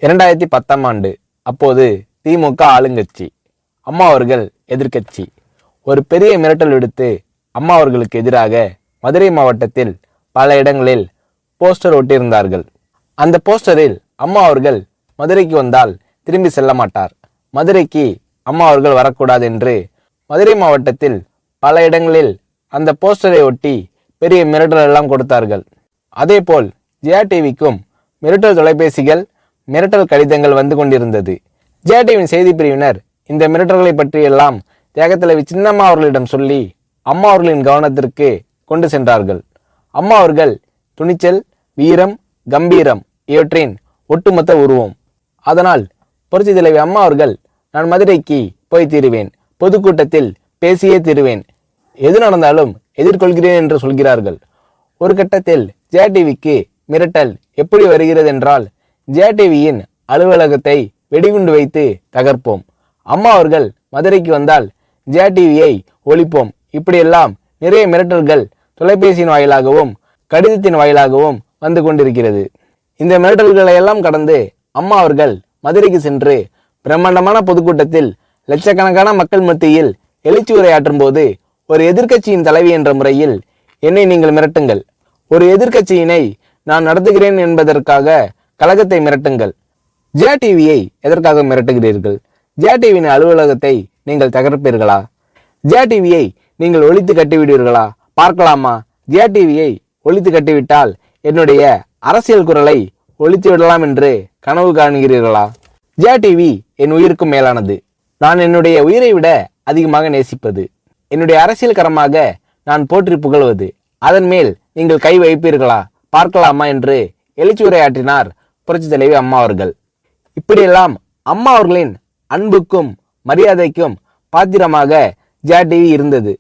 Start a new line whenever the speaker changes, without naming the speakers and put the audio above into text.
2010ஆம் ஆண்டு. அப்போது திமுக ஆளுங்கட்சி, அம்மா அவர்கள் எதிர்க்கட்சி. ஒரு பெரிய மிரட்டல் விடுத்து அம்மா அவர்களுக்கு எதிராக மதுரை மாவட்டத்தில் பல இடங்களில் போஸ்டர் ஒட்டியிருந்தார்கள். அந்த போஸ்டரில் அம்மா அவர்கள் மதுரைக்கு வந்தால் திரும்பி செல்ல மாட்டார், மதுரைக்கு அம்மா அவர்கள் வரக்கூடாது என்று மதுரை மாவட்டத்தில் பல இடங்களில் அந்த போஸ்டரை ஒட்டி பெரிய மிரட்டல் எல்லாம் கொடுத்தார்கள். அதேபோல் ஜெயா டிவிக்கும் மிரட்டல் தொலைபேசிகள், மிரட்டல் கடிதங்கள் வந்து கொண்டிருந்தது. ஜெயா டிவியின் செய்தி பிரிவினர் இந்த மிரட்டல்களை பற்றியெல்லாம் தியாகத்தலைவி சின்னம்மா அவர்களிடம் சொல்லி அம்மா அவர்களின் கவனத்திற்கு கொண்டு சென்றார்கள். அம்மா அவர்கள் துணிச்சல், வீரம், கம்பீரம் இவற்றின் ஒட்டுமொத்த உருவம். அதனால் புரட்சி தலைவி அம்மா அவர்கள், நான் மதுரைக்கு போய் தீருவேன், பொதுக்கூட்டத்தில் பேசியே தீருவேன், எது நடந்தாலும் எதிர்கொள்கிறேன் என்று சொல்கிறார்கள். ஒரு கட்டத்தில் ஜெயா டிவிக்கு மிரட்டல் எப்படி வருகிறது என்றால், ஜெயா டிவியின் அலுவலகத்தை வெடிகுண்டு வைத்து தகர்ப்போம், அம்மா அவர்கள் மதுரைக்கு வந்தால் ஜெயா டிவியை ஒழிப்போம், இப்படியெல்லாம் நிறைய மிரட்டல்கள் தொலைபேசியின் வாயிலாகவும் கடிதத்தின் வாயிலாகவும் வந்து கொண்டிருக்கிறது. இந்த மிரட்டல்களை எல்லாம் கடந்து அம்மா அவர்கள் மதுரைக்கு சென்று பிரம்மாண்டமான பொதுக்கூட்டத்தில் லட்சக்கணக்கான மக்கள் மத்தியில் எழுச்சி உரையாற்றும் போது, ஒரு எதிர்க்கட்சியின் தலைவி என்ற முறையில் என்னை நீங்கள் மிரட்டுங்கள், ஒரு எதிர்க்கட்சியினை நான் நடத்துகிறேன் என்பதற்காக கழகத்தை மிரட்டுங்கள், ஜெயா டிவியை எதற்காக மிரட்டுகிறீர்கள், ஜெயா டிவியின் அலுவலகத்தை நீங்கள் தகர்ப்பீர்களா, ஜெயா டிவியை நீங்கள் ஒழித்து கட்டிவிடுவீர்களா, பார்க்கலாமா, ஜெயா டிவியை ஒழித்து கட்டிவிட்டால் என்னுடைய அரசியல் குரலை ஒழித்து விடலாம் என்று கனவு காண்கிறீர்களா? ஜெயா டிவி என் உயிருக்கும் மேலானது, நான் என்னுடைய உயிரை விட அதிகமாக நேசிப்பது, என்னுடைய அரசியல் கரமாக நான் போற்றி புகழ்வது, அதன் மேல் நீங்கள் கை வைப்பீர்களா, பார்க்கலாமா என்று எழுச்சி உரையாற்றினார் புரட்சி தலைவி அம்மா அவர்கள். இப்படியெல்லாம் அம்மா அவர்களின் அன்புக்கும் மரியாதைக்கும் பாத்திரமாக ஜெயா டிவி இருந்தது.